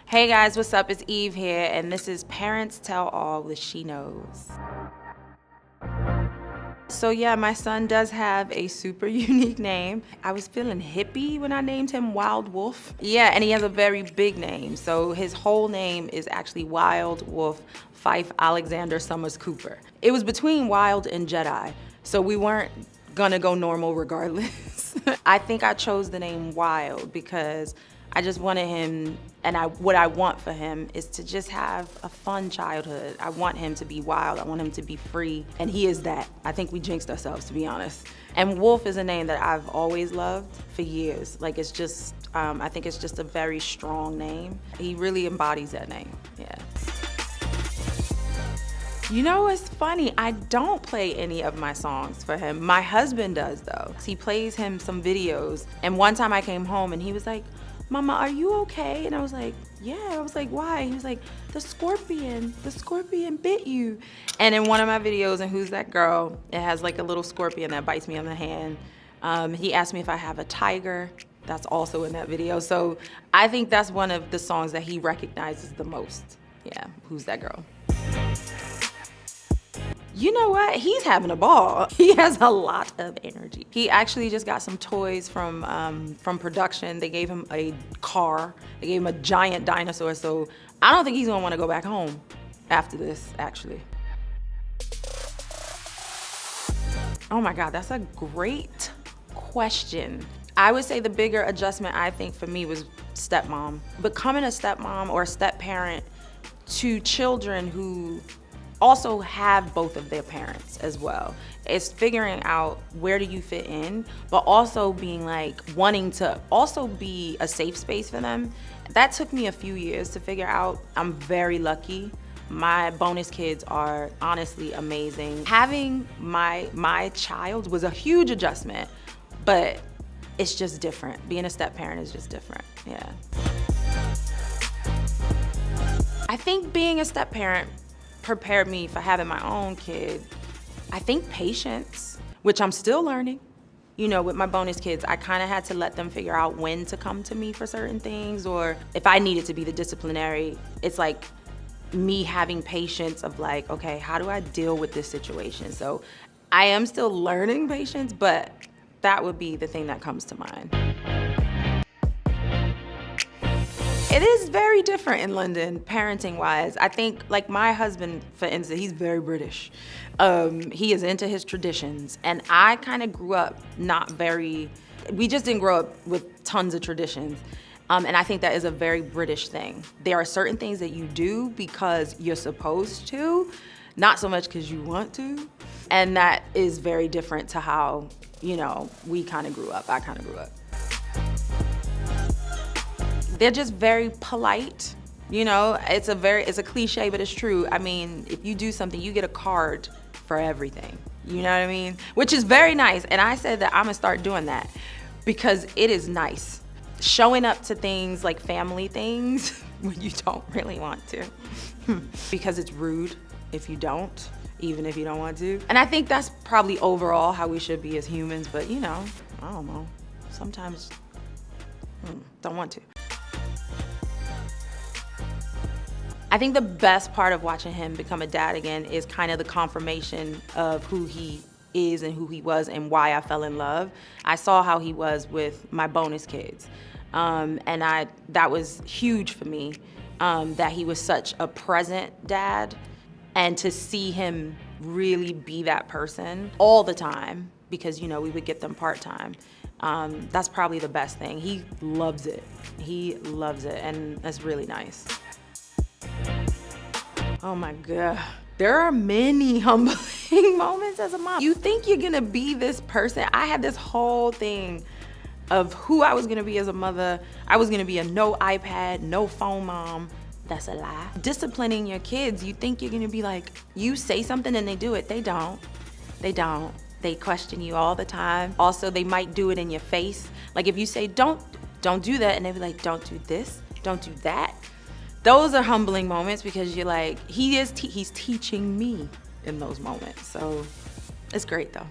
Hey guys, what's up? It's Eve here, and this is Parents Tell All with SheKnows. So yeah, my son does have a super unique name. I was feeling hippie when I named him Wilde Wolf. Yeah, and he has a very big name. So his whole name is actually Wilde Wolf Fife Alexander Summers Cooper. It was between Wilde and Jedi, so we weren't gonna go normal regardless. I think I chose the name Wild because I just wanted him, and what I want for him is to just have a fun childhood. I want him to be wild, I want him to be free, and he is that. I think we jinxed ourselves, to be honest. And Wolf is a name that I've always loved for years. Like, it's just, I think it's just a very strong name. He really embodies that name, yeah. You know what's funny? I don't play any of my songs for him. My husband does, though. He plays him some videos, and one time I came home and he was like, "Mama, are you okay?" And I was like, "Yeah." I was like, "Why?" He was like, the scorpion bit you." And in one of my videos, and Who's That Girl, it has like a little scorpion that bites me on the hand. He asked me if I have a tiger. That's also in that video. So I think that's one of the songs that he recognizes the most. Yeah, Who's That Girl? You know what? He's having a ball. He has a lot of energy. He actually just got some toys from production. They gave him a car. They gave him a giant dinosaur. So I don't think he's gonna want to go back home after this, actually. Oh my God, that's a great question. I would say the bigger adjustment, I think, for me was stepmom. Becoming a stepmom or a step-parent to children who also have both of their parents as well. It's figuring out where do you fit in, but also being like wanting to also be a safe space for them. That took me a few years to figure out. I'm very lucky. My bonus kids are honestly amazing. Having my child was a huge adjustment, but it's just different. Being a step parent is just different, yeah. I think being a step parent prepared me for having my own kid. I think patience, which I'm still learning. You know, with my bonus kids, I kind of had to let them figure out when to come to me for certain things, or if I needed to be the disciplinary, it's like me having patience of like, okay, how do I deal with this situation? So I am still learning patience, but that would be the thing that comes to mind. It is very different in London, parenting-wise. I think, like my husband, for instance, he's very British. He is into his traditions, and I kind of grew up we just didn't grow up with tons of traditions. And I think that is a very British thing. There are certain things that you do because you're supposed to, not so much because you want to. And that is very different to how, you know, we kind of grew up, I kind of grew up. They're just very polite, you know. It's a cliche, but it's true. I mean, if you do something, you get a card for everything. You know what I mean? Which is very nice. And I said that I'm gonna start doing that because it is nice. Showing up to things like family things when you don't really want to. Because it's rude if you don't, even if you don't want to. And I think that's probably overall how we should be as humans, but you know, I don't know. Sometimes don't want to. I think the best part of watching him become a dad again is kind of the confirmation of who he is and who he was and why I fell in love. I saw how he was with my bonus kids. And that was huge for me, that he was such a present dad, and to see him really be that person all the time, because, you know, we would get them part-time. That's probably the best thing. He loves it. He loves it, and that's really nice. Oh my God. There are many humbling moments as a mom. You think you're gonna be this person. I had this whole thing of who I was gonna be as a mother. I was gonna be a no iPad, no phone mom. That's a lie. Disciplining your kids, you think you're gonna be like, you say something and they do it. They don't. They don't. They question you all the time. Also, they might do it in your face. Like if you say, don't do that, and they be like, don't do this, don't do that. Those are humbling moments because you're like, he's teaching me in those moments. So it's great though.